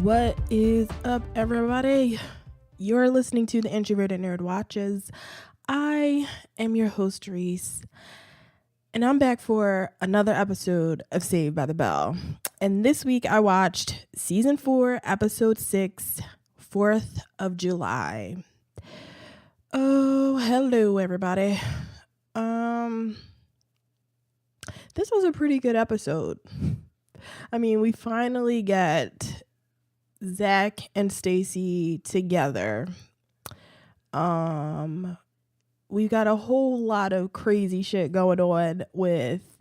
What is up, everybody? You're listening to the Introverted Nerd Watches. I am your host, Reese, and I'm back for another episode of Saved by the Bell. And this week I watched Season 4, Episode 6, 4th of July. Oh, hello, everybody. This was a pretty good episode. I mean, we finally got Zack and Stacy together. We've got a whole lot of crazy shit going on with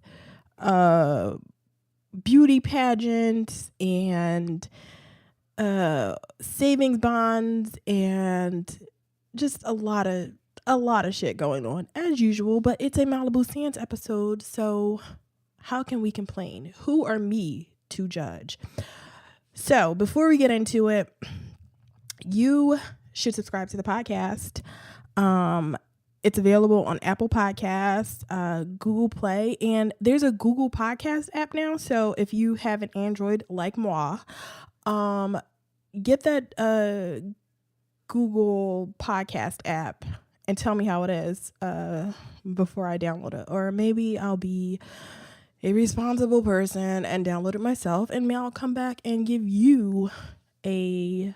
beauty pageants and savings bonds and just a lot of shit going on as usual, but it's a Malibu Sands episode, so how can we complain? Who are me to judge? So before we get into it, you should subscribe to the podcast. It's available on Apple Podcasts, Google Play, and there's a Google Podcast app now. So if you have an Android like moi, get that Google Podcast app and tell me how it is before I download it. Or maybe I'll be a responsible person and download it myself, and maybe I'll come back and give you a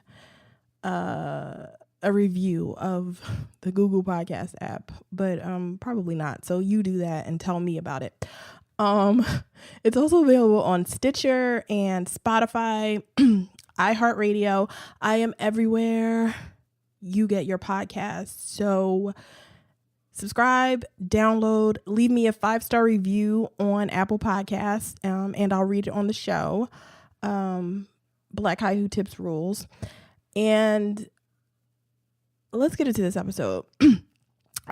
review of the Google Podcast app, but probably not. So you do that and tell me about it. It's also available on Stitcher and Spotify, iHeartRadio. I am everywhere you get your podcasts. So subscribe, download, leave me a 5-star review on Apple Podcasts, and I'll read it on the show. Black Guy Who Tips rules. And let's get into this episode.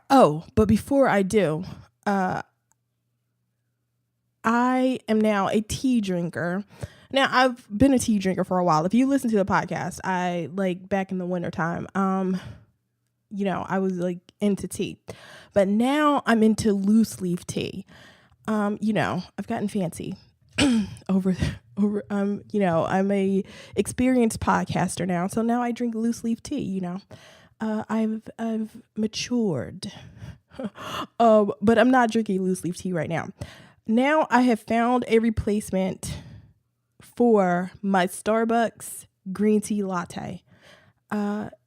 Oh, but before I do, I am now a tea drinker. Now, I've been a tea drinker for a while. If you listen to the podcast, I back in the wintertime, I was into tea, but now I'm into loose leaf tea. I've gotten fancy over, I'm a experienced podcaster now. So now I drink loose leaf tea, I've matured, but I'm not drinking loose leaf tea right now. Now I have found a replacement for my Starbucks green tea latte.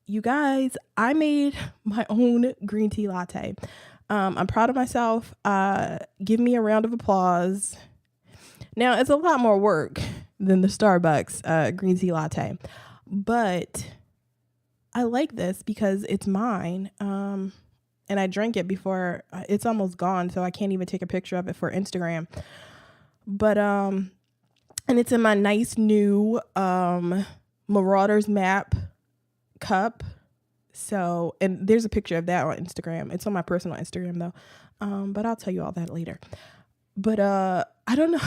You guys, I made my own green tea latte. I'm proud of myself. Give me a round of applause. Now, it's a lot more work than the Starbucks green tea latte, but I like this because it's mine. And I drank it before it's almost gone, so I can't even take a picture of it for Instagram. But and it's in my nice new Marauders map cup. So, and there's a picture of that on Instagram. It's on my personal Instagram though. But I'll tell you all that later. But I don't know.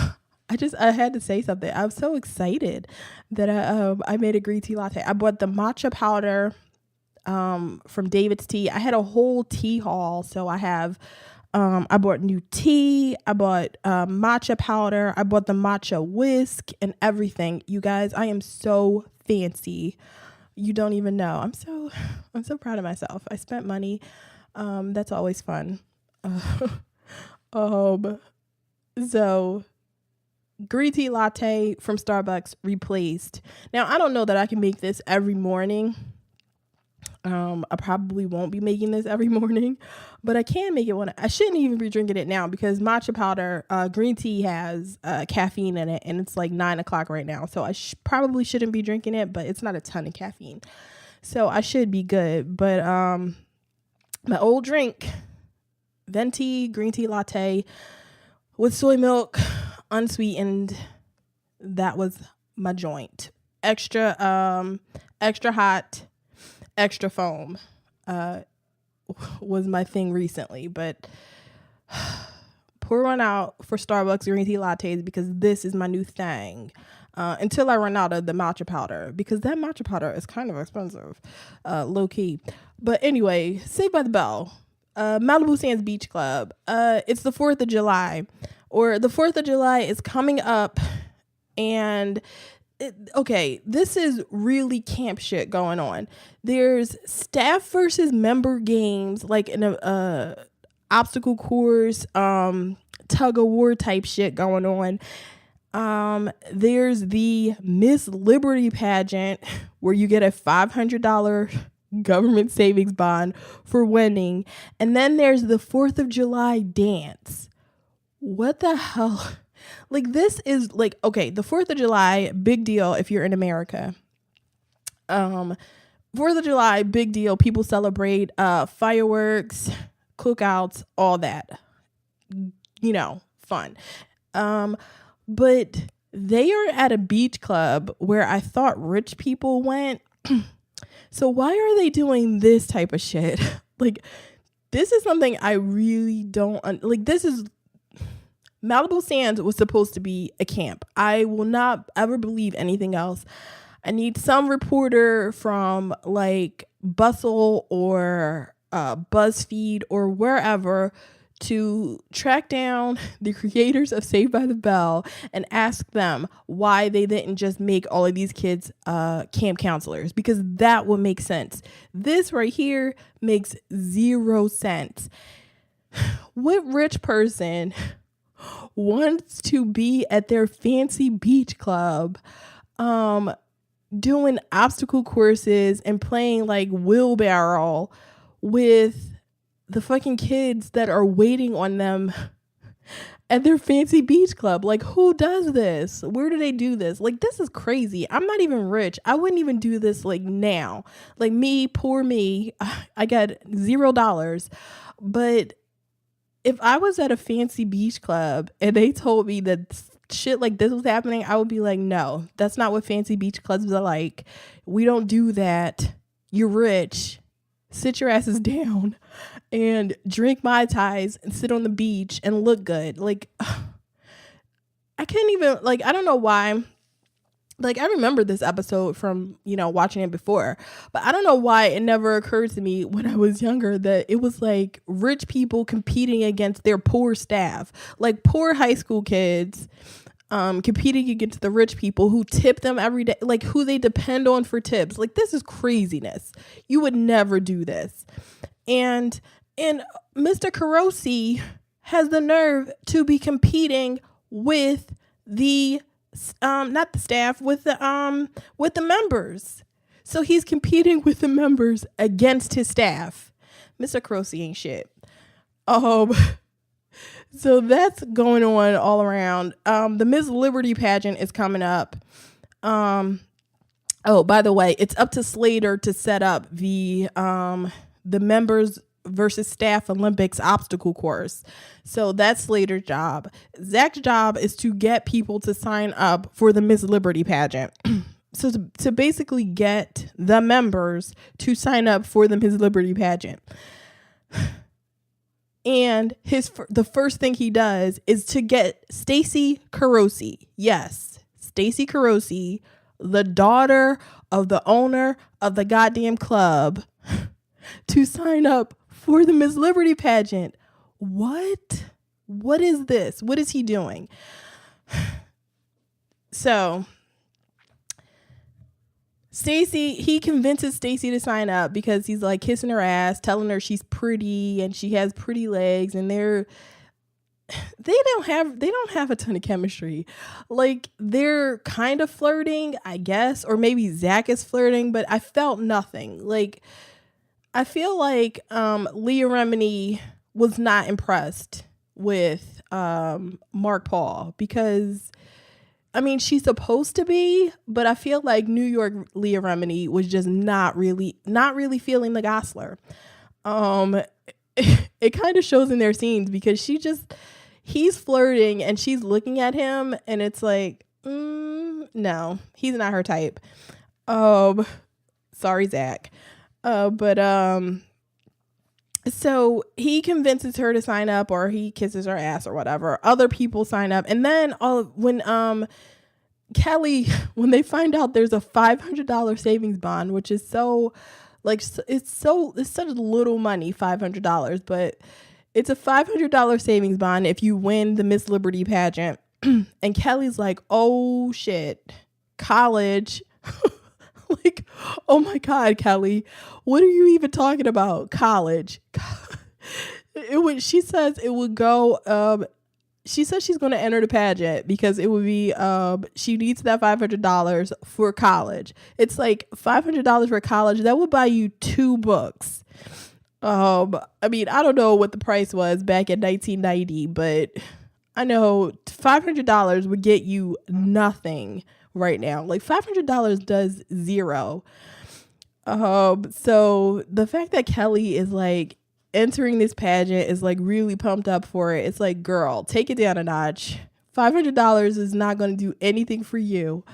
I had to say something. I'm so excited that I made a green tea latte. I bought the matcha powder from David's Tea. I had a whole tea haul, so I bought new tea. I bought matcha powder. I bought the matcha whisk and everything. You guys, I am so fancy. You don't even know. I'm so proud of myself. I spent money. That's always fun. So green tea latte from Starbucks replaced. Now, I don't know that I can make this every morning. I probably won't be making this every morning, but I can make it when I shouldn't even be drinking it now because matcha powder, green tea has caffeine in it, and it's 9:00 right now. So I probably shouldn't be drinking it, but it's not a ton of caffeine. So I should be good. But my old drink, venti green tea latte with soy milk, unsweetened. That was my joint. Extra hot, extra foam was my thing recently, but pour one out for Starbucks green tea lattes because this is my new thing until I run out of the matcha powder, because that matcha powder is kind of expensive, low key. But anyway, Saved by the Bell, Malibu Sands Beach Club. It's the 4th of July, or the 4th of July is coming up, and okay, this is really camp shit going on. There's staff versus member games, like in a obstacle course, tug of war type shit going on. There's the Miss Liberty Pageant where you get a $500 government savings bond for winning. And then there's the 4th of July dance. What the hell? Like, this is like, okay, the 4th of July, big deal if you're in America. 4th of July, big deal. People celebrate fireworks, cookouts, all that. You know, fun. But they are at a beach club where I thought rich people went. So why are they doing this type of shit? Like, this is something I really don't like. This is Malibu Sands was supposed to be a camp. I will not ever believe anything else. I need some reporter from like Bustle or BuzzFeed or wherever to track down the creators of Saved by the Bell and ask them why they didn't just make all of these kids camp counselors, because that would make sense. This right here makes 0 sense. What rich person wants to be at their fancy beach club doing obstacle courses and playing like wheelbarrow with the fucking kids that are waiting on them at their fancy beach club? Like, who does this? Where do they do this? Like, this is crazy. I'm not even rich. I wouldn't even do this like now. Like, me, poor me, I got $0. But if I was at a fancy beach club and they told me that shit like this was happening, I would be like, no, that's not what fancy beach clubs are like. We don't do that. You're rich. Sit your asses down and drink Mai Tais and sit on the beach and look good. Like, I can't even, like, I don't know why. Like, I remember this episode from, you know, watching it before, but I don't know why it never occurred to me when I was younger that it was like rich people competing against their poor staff, like poor high school kids competing against the rich people who tip them every day, like who they depend on for tips. Like, this is craziness. You would never do this. And Mr. Carosi has the nerve to be competing with the not the staff, with the members. So he's competing with the members against his staff. Mr. Carosi ain't shit. So that's going on all around. The Miss Liberty Pageant is coming up. Oh, by the way, it's up to Slater to set up the members versus staff Olympics obstacle course. So that's Slater's job. Zack's job is to get people to sign up for the Miss Liberty Pageant. So to basically get the members to sign up for the Miss Liberty Pageant. And the first thing he does is to get Stacy Carosi. Yes, Stacy Carosi, the daughter of the owner of the goddamn club, to sign up for the Miss Liberty Pageant. What is this? What is he doing? So he convinces Stacy to sign up because he's like kissing her ass, telling her she's pretty and she has pretty legs, and they don't have a ton of chemistry. Like, they're kind of flirting, I guess, or maybe Zack is flirting, but I felt nothing. Like, I feel like Leah Remini was not impressed with Mark Paul, because I mean, she's supposed to be, but I feel like New York Leah Remini was just not really feeling the Gosler. It kind of shows in their scenes, because he's flirting and she's looking at him, and it's like, no, he's not her type. Sorry, Zack. So he convinces her to sign up, or he kisses her ass or whatever. Other people sign up. And then when Kelly, when they find out there's a $500 savings bond, which is so, like, it's such little money, $500, but it's a $500 savings bond if you win the Miss Liberty Pageant. And Kelly's like, oh shit, college. Like, oh my God, Kelly, what are you even talking about? College. She says it would go, she says she's going to enter the pageant because it would be, she needs that $500 for college. It's like $500 for college. That would buy you 2 books. I mean, I don't know what the price was back in 1990, but I know $500 would get you nothing right now. Like $500 does zero. So the fact that Kelly is like entering this pageant is like really pumped up for it. It's like, girl, take it down a notch. $500 is not going to do anything for you.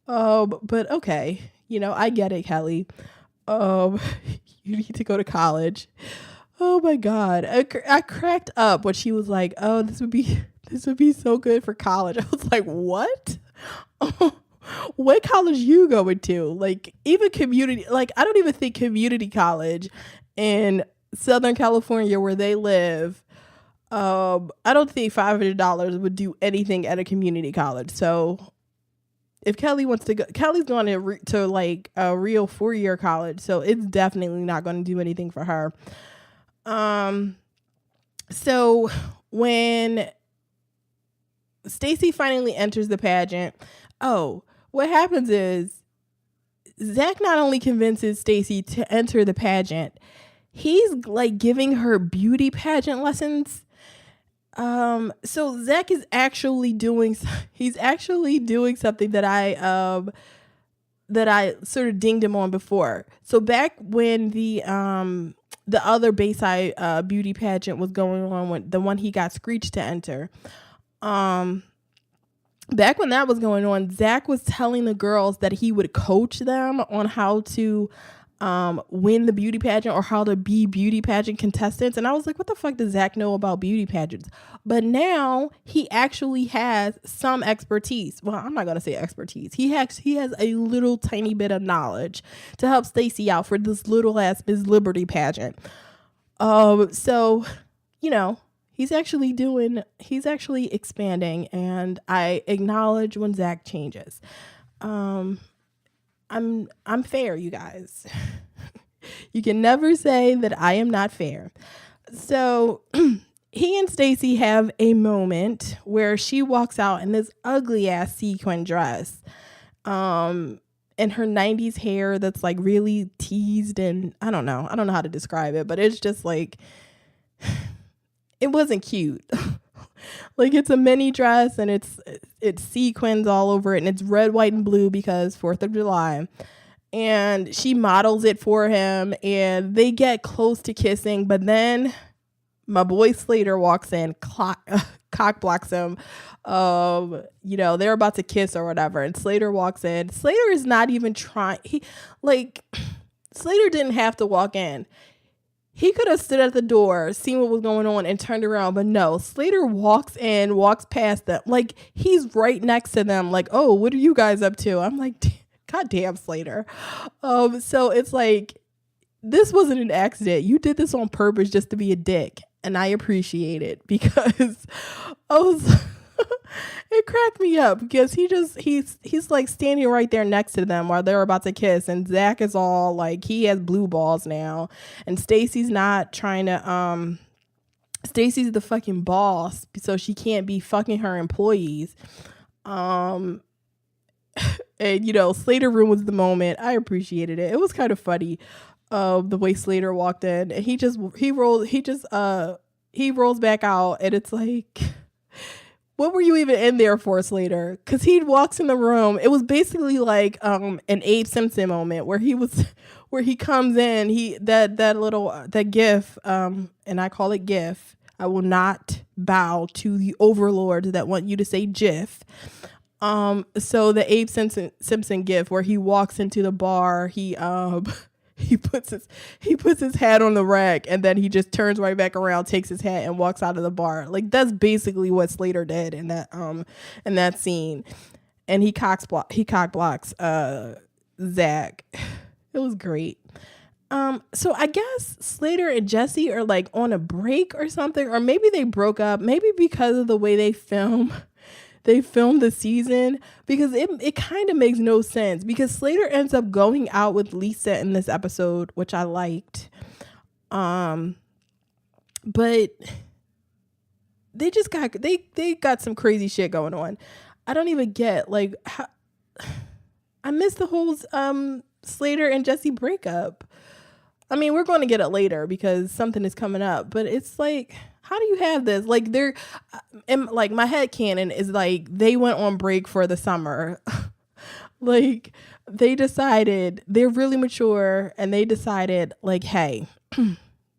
But okay, I get it, Kelly. You need to go to college. Oh my God. I cracked up when she was like, oh, this would be so good for college. I was like, what? What college you going to? Like, even community, like, I don't even think community college in Southern California where they live, I don't think $500 would do anything at a community college. So if Kelly wants to go, Kelly's going to like a real 4-year college. So it's definitely not going to do anything for her. So when Stacy finally enters the pageant, what happens is Zack not only convinces Stacy to enter the pageant, he's like giving her beauty pageant lessons. So Zack is actually doing something that I sort of dinged him on before. So back when the other Bayside beauty pageant was going on, when the one he got Screech to enter, back when that was going on, Zack was telling the girls that he would coach them on how to win the beauty pageant or how to be beauty pageant contestants. And I was like, what the fuck does Zack know about beauty pageants? But now he actually has some expertise. Well, I'm not going to say expertise. He has a little tiny bit of knowledge to help Stacy out for this little ass Miss Liberty pageant. So, he's actually expanding, and I acknowledge when Zack changes. I'm fair, you guys. You can never say that I am not fair. So he and Stacy have a moment where she walks out in this ugly ass sequin dress, and her 90s hair that's like really teased, and I don't know how to describe it, but it's just like, it wasn't cute. Like, it's a mini dress and it's sequins all over it, and it's red, white, and blue because 4th of July. And she models it for him, and they get close to kissing, but then my boy Slater walks in, cock blocks him. They're about to kiss or whatever, and Slater walks in. Slater is not even trying. Slater didn't have to walk in. He could have stood at the door, seen what was going on, and turned around. But no, Slater walks in, walks past them. Like, he's right next to them. Like, oh, what are you guys up to? I'm like, God damn, Slater. So it's like, this wasn't an accident. You did this on purpose just to be a dick. And I appreciate it, because it cracked me up, because he's like standing right there next to them while they're about to kiss, and Zack is all like, he has blue balls now, and Stacy's not trying to Stacy's the fucking boss, so she can't be fucking her employees. And Slater ruins the moment. I appreciated it. It was kind of funny, the way Slater walked in, and he rolls back out, and it's like, what were you even in there for, Slater? Because he walks in the room. It was basically like an Abe Simpson moment where he comes in. That GIF, and I call it GIF. I will not bow to the overlords that want you to say GIF. So the Abe Simpson GIF where he walks into the bar, he puts his hat on the rack, and then he just turns right back around, takes his hat, and walks out of the bar. Like, that's basically what Slater did in that scene. And he cock blocks Zack. It was great. So I guess Slater and Jessie are like on a break or something, or maybe they broke up, maybe because of the way they film they filmed the season, because it kind of makes no sense, because Slater ends up going out with Lisa in this episode, which I liked. But they just got some crazy shit going on. I don't even get, like, how, I missed the whole Slater and Jessie breakup. I mean, we're going to get it later because something is coming up, but it's like, how do you have this? Like, and like, my headcanon is like, they went on break for the summer. Like, they decided, they're really mature, and they decided, like, hey,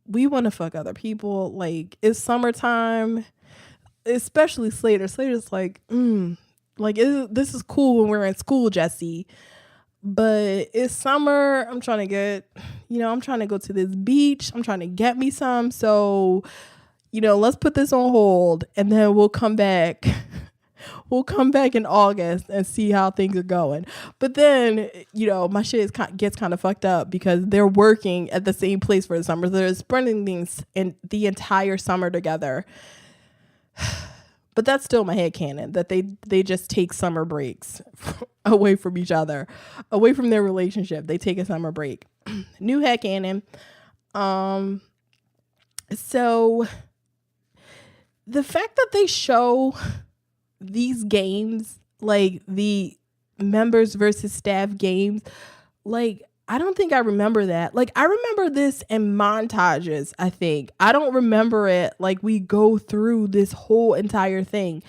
we want to fuck other people. Like, it's summertime, especially Slater. Slater's like, this is cool when we're in school, Jessie. But it's summer. I'm trying to go to this beach. I'm trying to get me some. So, let's put this on hold, and then we'll come back. We'll come back in August and see how things are going. But then, my shit gets kind of fucked up because they're working at the same place for the summer. They're spending things in the entire summer together. But that's still my headcanon, that they just take summer breaks away from each other, away from their relationship. They take a summer break. New headcanon. So the fact that they show these games, like the members versus staff games, like, I don't think I remember that. Like, I remember this in montages, I think. I don't remember it like we go through this whole entire thing.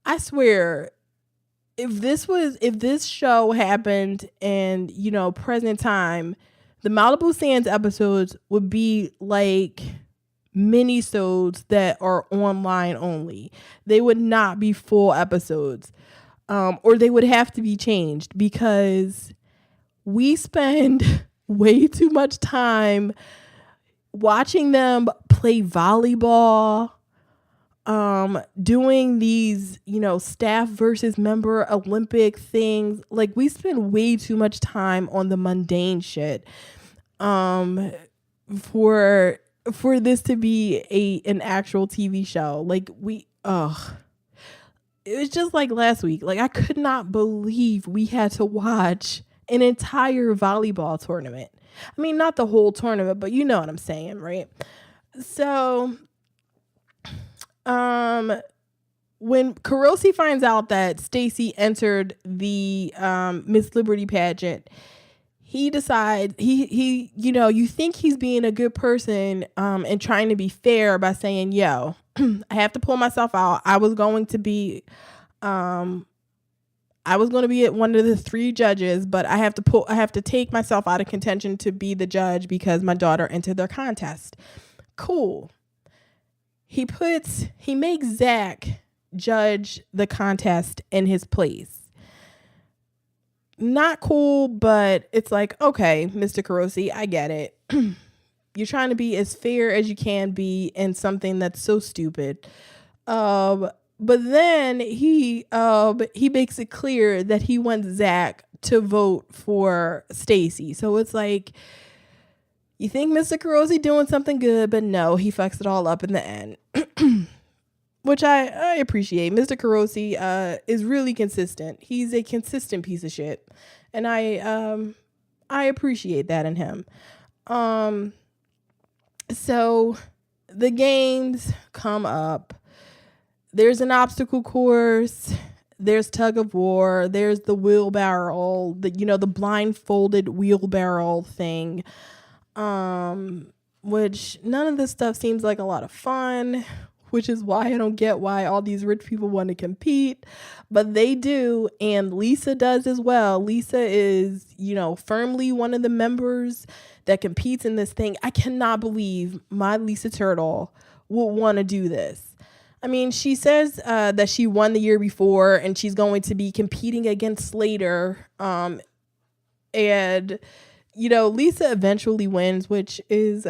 I swear, if this show happened in, present time, the Malibu Sands episodes would be like mini-sodes that are online only. They would not be full episodes. Or they would have to be changed, because we spend way too much time watching them play volleyball, doing these, staff versus member Olympic things. Like, we spend way too much time on the mundane shit, for this to be an actual TV show. Like, it was just like last week. Like, I could not believe we had to watch an entire volleyball tournament. I mean, not the whole tournament, but you know what I'm saying, right? So, when Carosi finds out that Stacy entered the Miss Liberty Pageant, he decides you think he's being a good person and trying to be fair by saying, yo, I have to pull myself out. I was going to be at one of the 3 judges, but I have to take myself out of contention to be the judge because my daughter entered their contest. Cool. He makes Zack judge the contest in his place. Not cool, but it's like, okay, Mr. Carosi, I get it. You're trying to be as fair as you can be in something that's so stupid. But then he makes it clear that he wants Zack to vote for Stacy. So it's like, you think Mr. Carosi doing something good, but no, he fucks it all up in the end. Which I appreciate. Mr. Carosi is really consistent. He's a consistent piece of shit. And I appreciate that in him. So the games come up. There's an obstacle course. There's tug of war. There's the wheelbarrow, the blindfolded wheelbarrow thing. Which none of this stuff seems like a lot of fun, which is why I don't get why all these rich people want to compete, but they do. And Lisa does as well. Lisa is, firmly one of the members that competes in this thing. I cannot believe my Lisa Turtle would want to do this. I mean, she says that she won the year before and she's going to be competing against Slater. And Lisa eventually wins, which is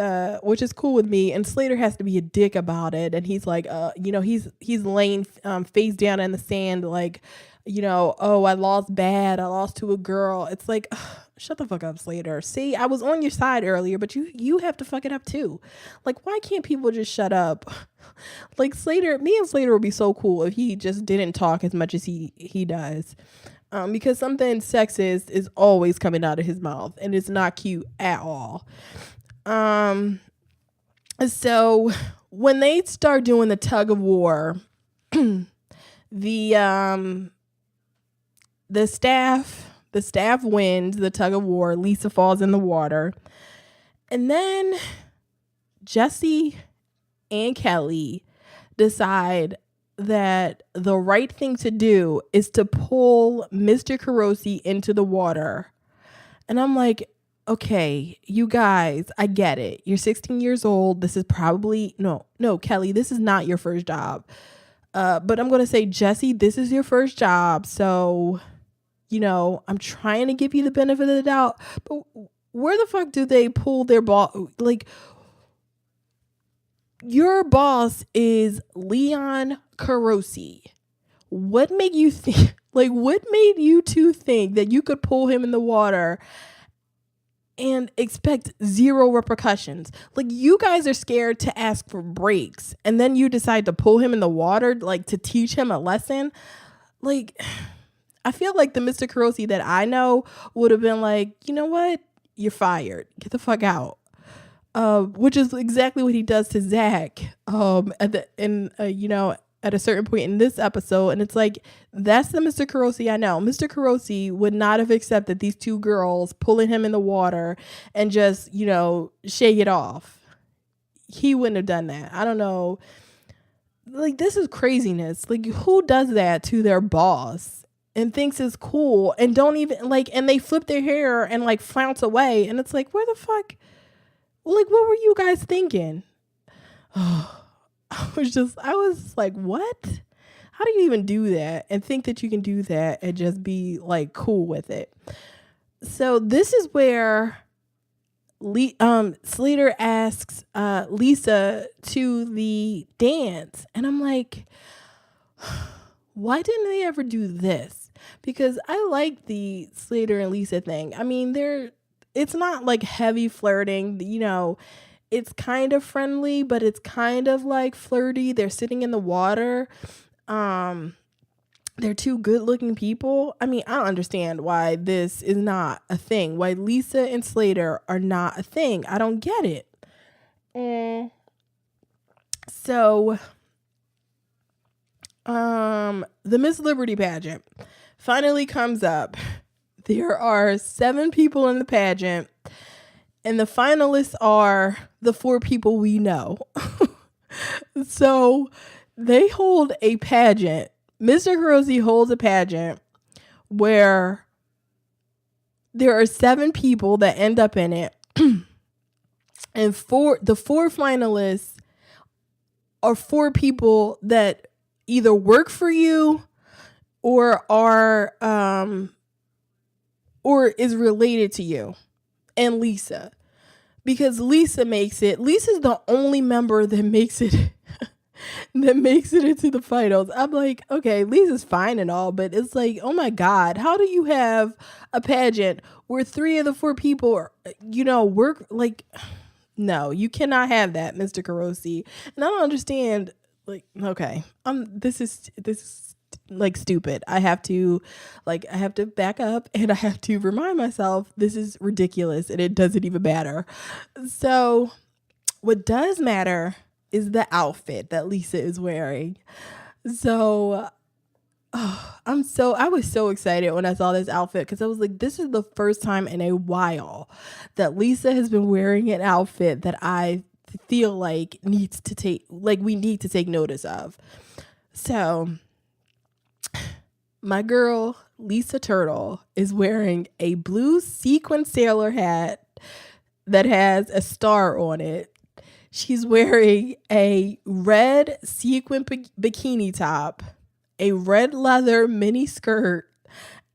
cool with me. And Slater has to be a dick about it. And he's like, he's laying face down in the sand, like, oh, I lost bad. I lost to a girl. It's like, ugh, shut the fuck up, Slater. See, I was on your side earlier, but you have to fuck it up too. Like, why can't people just shut up? Like Slater, me and Slater would be so cool if he just didn't talk as much as he does. Because something sexist is always coming out of his mouth and it's not cute at all. So when they start doing the tug of war, the staff wins the tug of war. Lisa falls in the water. And then Jessie and Kelly decide that the right thing to do is to pull Mr. Carosi into the water. And I'm like, okay, you guys, I get it. You're 16 years old. This is probably, no, Kelly, this is not your first job. But I'm going to say, Jessie, this is your first job. So, I'm trying to give you the benefit of the doubt. But where the fuck do they pull their ball? Like, your boss is Leon Carosi. What made you think, what made you two think that you could pull him in the water and expect zero repercussions? Like, you guys are scared to ask for breaks, and then you decide to pull him in the water, to teach him a lesson. Like, I feel like the Mr. Carosi that I know would have been like, you know what? You're fired. Get the fuck out. Which is exactly what he does to Zack at a certain point in this episode. And it's like, that's the Mr. Carosi I know. Mr. Carosi would not have accepted these two girls pulling him in the water and just, shake it off. He wouldn't have done that. I don't know. Like, this is craziness. Like, who does that to their boss and thinks it's cool and don't even and they flip their hair and flounce away? And it's like, where the fuck? What were you guys thinking? Oh, I was like, what? How do you even do that and think that you can do that and just be cool with it? So this is where Slater asks Lisa to the dance. And I'm like, why didn't they ever do this? Because I like the Slater and Lisa thing. I mean, it's not heavy flirting, it's kind of friendly, but it's kind of flirty. They're sitting in the water. They're two good looking people. I mean, I don't understand why this is not a thing. Why Lisa and Slater are not a thing. I don't get it. So, the Miss Liberty Pageant finally comes up. There are 7 people in the pageant, and the finalists are the 4 people we know. So they hold a pageant. Mr. Carosi holds a pageant where there are 7 people that end up in it. And the 4 finalists are 4 people that either work for you or are or is related to you and Lisa. Because Lisa makes it. Lisa's the only member that makes it into the finals. I'm like, okay, Lisa's fine and all, but it's like, oh my God, how do you have a pageant where 3 of the 4 people are, work no, you cannot have that, Mr. Carosi. And I don't understand, okay, this is stupid. I have to back up and I have to remind myself this is ridiculous and it doesn't even matter. So what does matter is the outfit that Lisa is wearing. So I was so excited when I saw this outfit because I was like, this is the first time in a while that Lisa has been wearing an outfit that I feel like we need to take notice of. So my girl, Lisa Turtle, is wearing a blue sequin sailor hat that has a star on it. She's wearing a red sequin bikini top, a red leather mini skirt,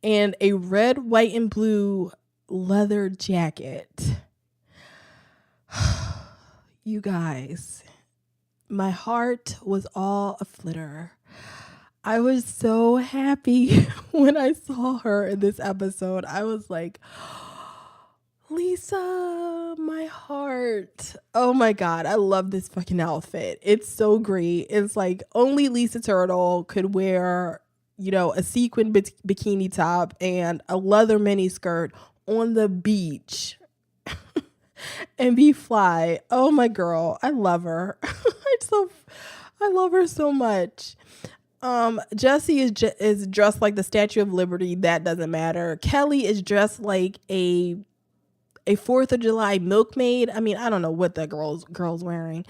and a red, white, and blue leather jacket. You guys, my heart was all a flitter. I was so happy when I saw her in this episode. I was like, Lisa, my heart. Oh my God. I love this fucking outfit. It's so great. It's like only Lisa Turtle could wear, a sequin bikini top and a leather mini skirt on the beach and be fly. Oh my girl. I love her. I love her so much. Jessie is dressed like the Statue of Liberty. That doesn't matter. Kelly is dressed like a 4th of July milkmaid. I mean, I don't know what the girl's wearing.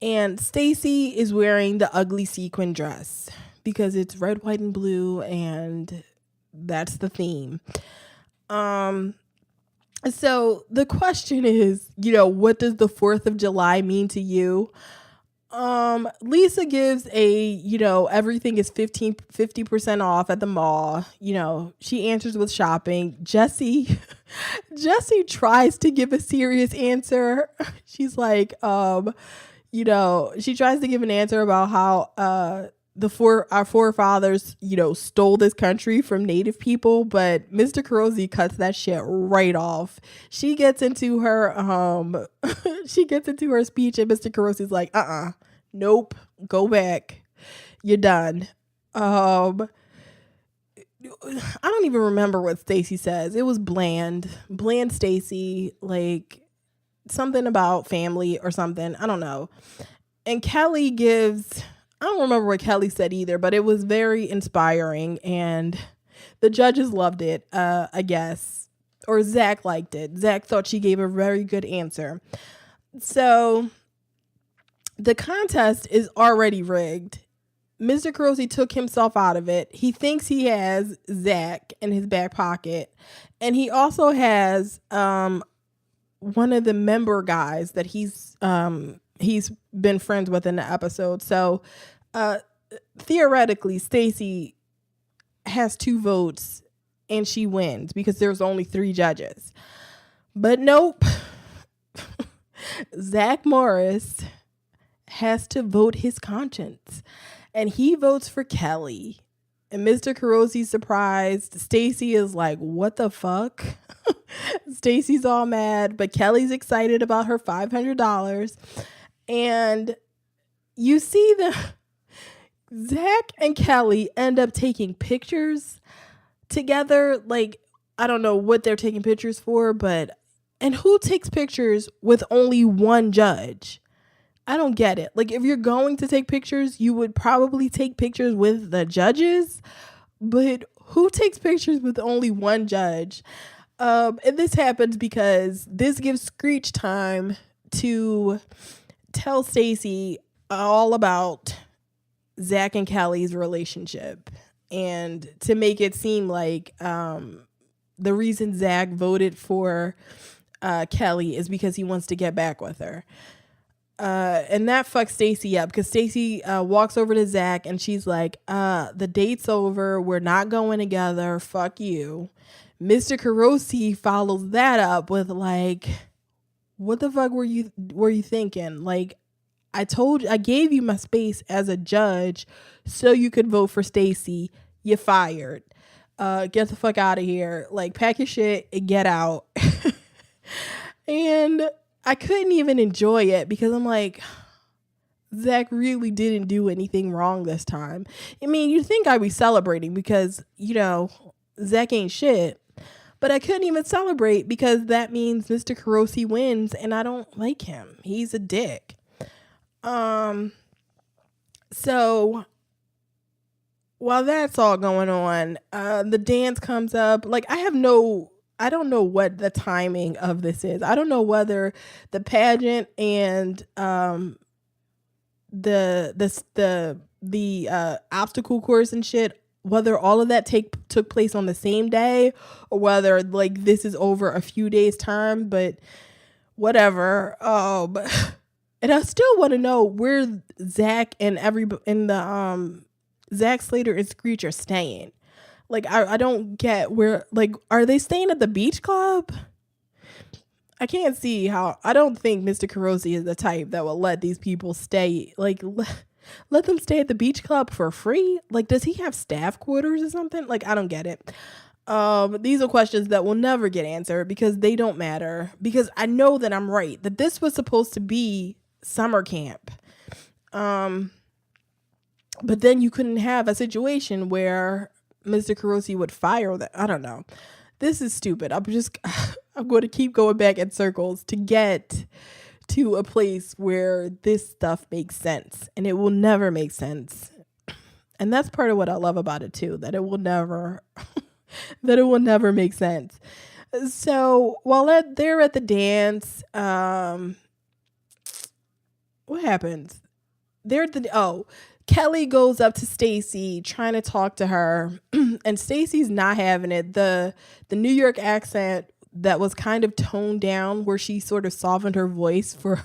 And Stacy is wearing the ugly sequin dress because it's red, white, and blue, and that's the theme. So the question is, what does the 4th of July mean to you? Lisa gives everything is 50% off at the mall. She answers with shopping. Jessie tries to give a serious answer. She's like, she tries to give an answer about how, our forefathers, stole this country from native people, but Mr. Carosi cuts that shit right off. She gets into her speech and Mr. Carosi's like, nope, go back. You're done. I don't even remember what Stacy says. It was bland Stacy, like something about family or something. I don't know. And Kelly I don't remember what Kelly said either, but it was very inspiring and the judges loved it, I guess. Or Zack liked it. Zack thought she gave a very good answer. So the contest is already rigged. Mr. Carosi took himself out of it. He thinks he has Zack in his back pocket. And he also has one of the member guys that he's been friends with in the episode. So theoretically, Stacy has 2 votes and she wins because there's only 3 judges. But nope. Zack Morris has to vote his conscience. And he votes for Kelly. And Mr. Carosi's surprised. Stacy is like, what the fuck? Stacy's all mad, but Kelly's excited about her $500. And you see Zack and Kelly end up taking pictures together. Like, I don't know what they're taking pictures for, and who takes pictures with only one judge? I don't get it. Like, if you're going to take pictures, you would probably take pictures with the judges, but who takes pictures with only one judge? And this happens because this gives Screech time to tell Stacy all about Zack and Kelly's relationship and to make it seem like the reason Zack voted for Kelly is because he wants to get back with her. And that fucks Stacy up because Stacy walks over to Zack and she's like, the date's over. We're not going together. Fuck you. Mr. Carosi follows that up with like, what the fuck were you thinking? Like, I gave you my space as a judge so you could vote for Stacy. You're fired. Get the fuck out of here. Like, pack your shit and get out. And I couldn't even enjoy it because I'm like, Zack really didn't do anything wrong this time. I mean, you'd think I'd be celebrating because, Zack ain't shit. But I couldn't even celebrate because that means Mr. Carosi wins and I don't like him. He's a dick. So while that's all going on, the dance comes up. Like, I don't know what the timing of this is. I don't know whether the pageant and the obstacle course and shit, whether all of that took place on the same day or whether like this is over a few days time, but whatever. And I still want to know where Zack and Zack, Slater, and Screech are staying. Like, I don't get where, like, are they staying at the beach club? I can't see how. I don't think Mr. Carosi is the type that will let these people stay. Like, Let them stay at the beach club for free? Like, does he have staff quarters or something? Like, I don't get it. These are questions that will never get answered because they don't matter. Because I know that I'm right, that this was supposed to be summer camp. But then you couldn't have a situation where Mr. Carosi would fire that. I don't know. This is stupid. I'm going to keep going back in circles to get to a place where this stuff makes sense, and it will never make sense. And that's part of what I love about it too, that it will never make sense. So while they're at the dance, what happens? Kelly goes up to Stacy trying to talk to her, and Stacy's not having it. The New York accent that was kind of toned down, where she sort of softened her voice for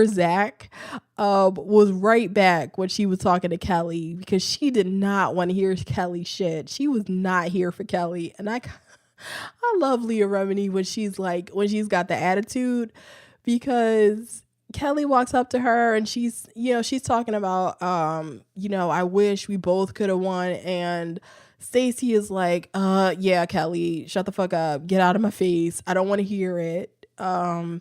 Zack, was right back when she was talking to Kelly, because she did not want to hear Kelly shit. She was not here for Kelly. And I love Leah Remini when she's got the attitude, because Kelly walks up to her and she's talking about, I wish we both could have won. And Stacy is like, yeah, Kelly, shut the fuck up. Get out of my face. I don't want to hear it. But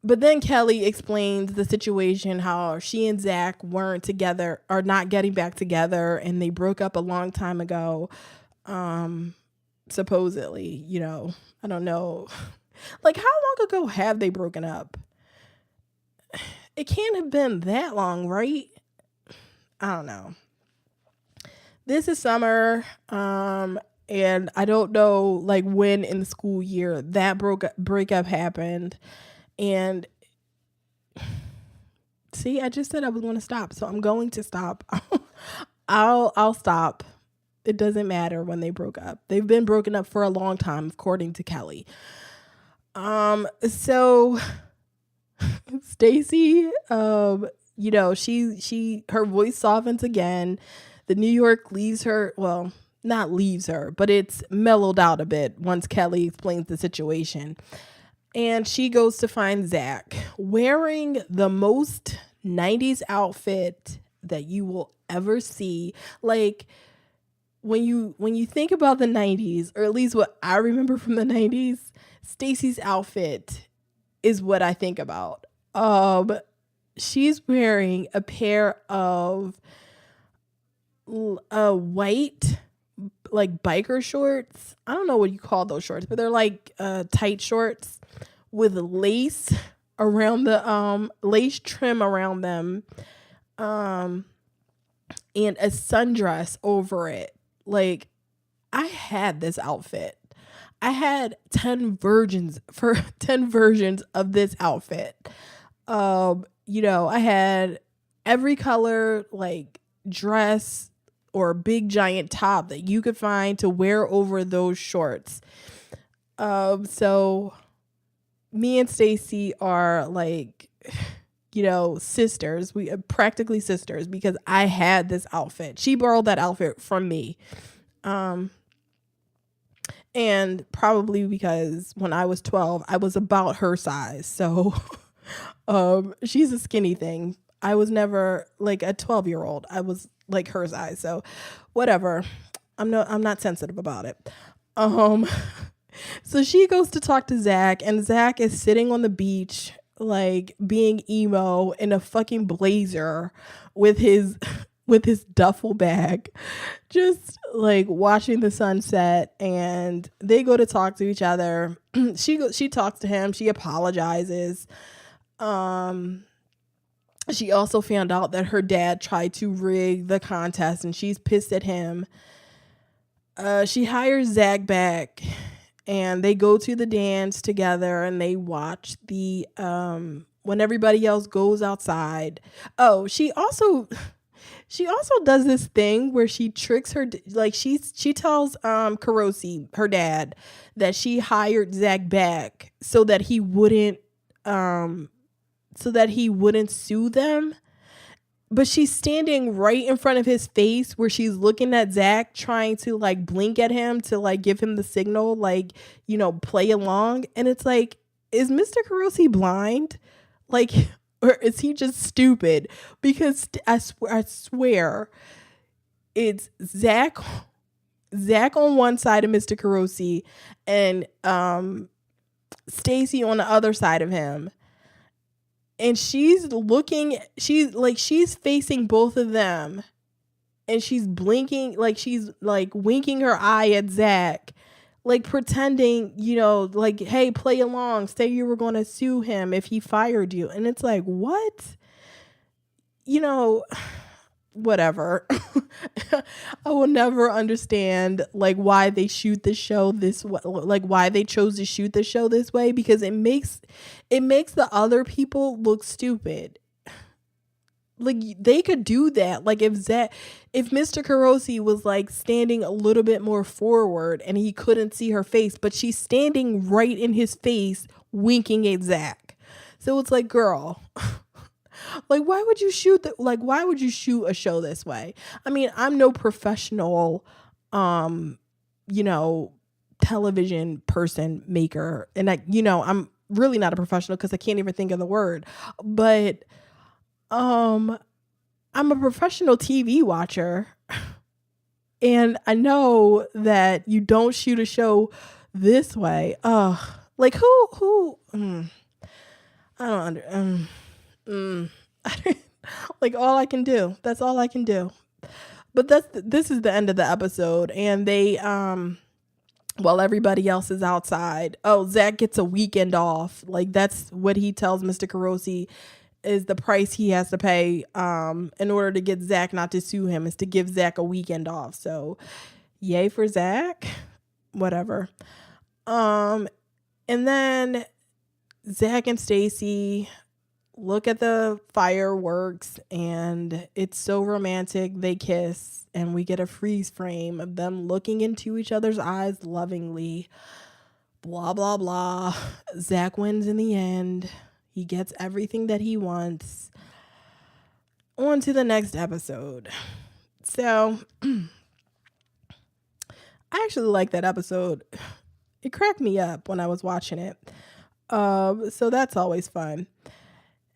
then Kelly explains the situation, how she and Zack weren't together, or not getting back together, and they broke up a long time ago. Supposedly, I don't know. Like, how long ago have they broken up? It can't have been that long, right? I don't know. This is summer, and I don't know, like, when in the school year that breakup happened. And see, I just said I was going to stop, so I'm going to stop. I'll stop. It doesn't matter when they broke up. They've been broken up for a long time, according to Kelly. So Stacy, she her voice softens again. The New York leaves her, well, not leaves her, but it's mellowed out a bit once Kelly explains the situation. And she goes to find Zack wearing the most 90s outfit that you will ever see. Like, when you think about the 90s, or at least what I remember from the 90s, Stacy's outfit is what I think about. She's wearing a pair of white, like, biker shorts. I don't know what you call those shorts, but they're like tight shorts with lace around the lace trim around them, and a sundress over it. Like, I had this outfit. I had 10 versions of this outfit. I had every color, like, dress or big giant top that you could find to wear over those shorts. So me and Stacy are, like, sisters. We are practically sisters, because I had this outfit. She borrowed that outfit from me. And probably because when I was 12, I was about her size. So she's a skinny thing. I was never like a 12-year-old. I was like her size. So whatever. I'm not sensitive about it. So she goes to talk to Zack, and Zack is sitting on the beach, like, being emo in a fucking blazer with his duffel bag, just, like, watching the sunset. And they go to talk to each other. She talks to him. She apologizes. She also found out that her dad tried to rig the contest, and she's pissed at him. She hires Zack back, and they go to the dance together, and they watch the when everybody else goes outside. Oh, she also does this thing where she tricks her, like, she tells Carosi, her dad, that she hired Zack back so that he wouldn't sue them. But she's standing right in front of his face, where she's looking at Zack, trying to, like, blink at him to, like, give him the signal, like, play along. And it's like, is Mr. Carosi blind? Like, or is he just stupid? Because I swear it's Zack on one side of Mr. Carosi and Stacy on the other side of him. And she's facing both of them. And she's blinking, like she's like winking her eye at Zack, like pretending, like, hey, play along. Say you were going to sue him if he fired you. And it's like, what? Whatever. I will never understand like why they shoot the show this way, like why they chose to shoot the show this way, because it makes the other people look stupid. Like they could do that. Like if Mr. Carosi was like standing a little bit more forward and he couldn't see her face, but she's standing right in his face winking at Zack. So it's like, girl, like why would you shoot a show this way? I mean, I'm no professional television person maker, and I'm really not a professional because I can't even think of the word. But I'm a professional TV watcher, and I know that you don't shoot a show this way. Like who? I don't like all I can do. That's all I can do. But this is the end of the episode, and they while everybody else is outside. Oh, Zack gets a weekend off. Like that's what he tells Mr. Carosi is the price he has to pay in order to get Zack not to sue him, is to give Zack a weekend off. So yay for Zack. Whatever. And then Zack and Stacy look at the fireworks and it's so romantic. They kiss and we get a freeze frame of them looking into each other's eyes lovingly. Blah, blah, blah. Zack wins in the end. He gets everything that he wants. On to the next episode. So, I actually like that episode. It cracked me up when I was watching it. So that's always fun.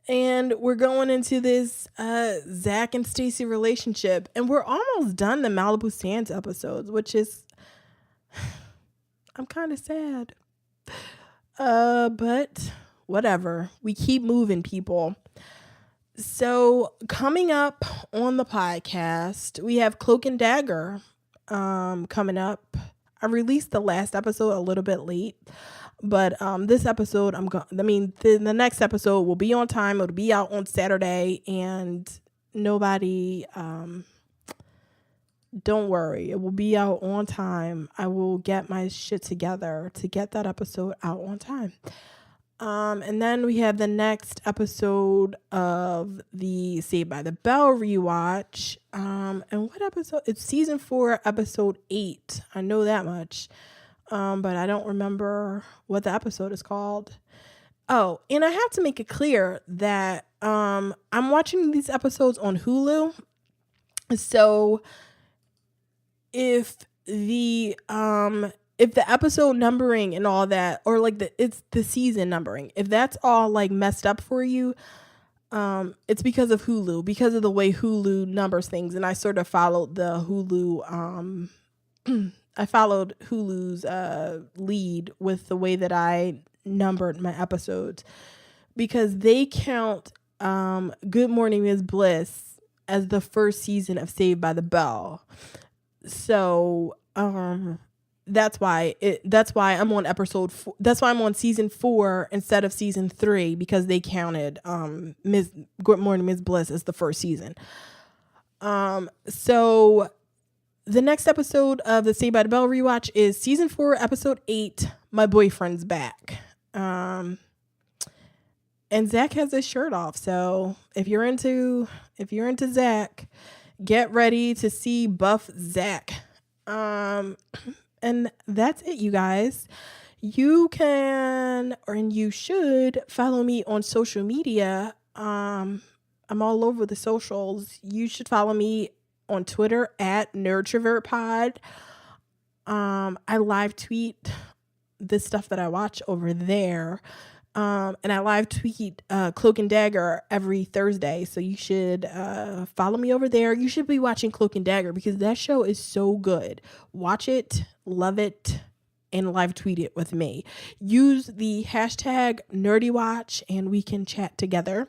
And we're going into this Zack and Stacy relationship. And we're almost done the Malibu Sands episodes, which is... I'm kind of sad. But... whatever. We keep moving, people. So coming up on the podcast, we have Cloak and Dagger coming up. I released the last episode a little bit late, but this episode, the next episode will be on time. It'll be out on Saturday, and nobody, don't worry. It will be out on time. I will get my shit together to get that episode out on time. And then we have the next episode of the Saved by the Bell rewatch. And what episode? It's season 4, episode 8. I know that much. But I don't remember what the episode is called. Oh, and I have to make it clear that I'm watching these episodes on Hulu. So if the episode numbering and all that, or like it's the season numbering, if that's all like messed up for you, it's because of Hulu, because of the way Hulu numbers things. And I sort of followed the Hulu, I followed Hulu's lead with the way that I numbered my episodes, because they count Good Morning Ms. Bliss as the first season of Saved by the Bell. So, that's why I'm on episode 4. That's why I'm on season 4 instead of season 3, because they counted Good Morning Ms. Bliss as the first season. So the next episode of the Saved by the Bell rewatch is season 4, episode 8. My Boyfriend's Back. And Zack has his shirt off. So if you're into Zack, get ready to see buff Zack. And that's it, you guys. You can, and you should, follow me on social media. I'm all over the socials. You should follow me on Twitter at NerdTrovertPod. I live tweet the stuff that I watch over there. And I live tweet Cloak and Dagger every Thursday. So you should follow me over there. You should be watching Cloak and Dagger because that show is so good. Watch it, love it, and live tweet it with me. Use the hashtag NerdyWatch and we can chat together.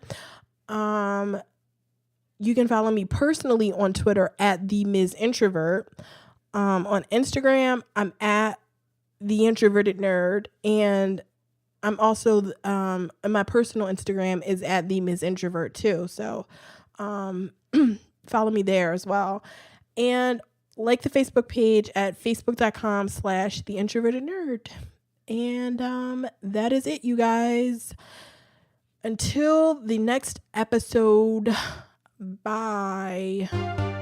You can follow me personally on Twitter at the Ms. Introvert. On Instagram, I'm at TheIntrovertedNerd, and I'm also my personal Instagram is at the Ms. Introvert too. So follow me there as well. And like the Facebook page at facebook.com/TheIntrovertedNerd. And that is it, you guys. Until the next episode, bye.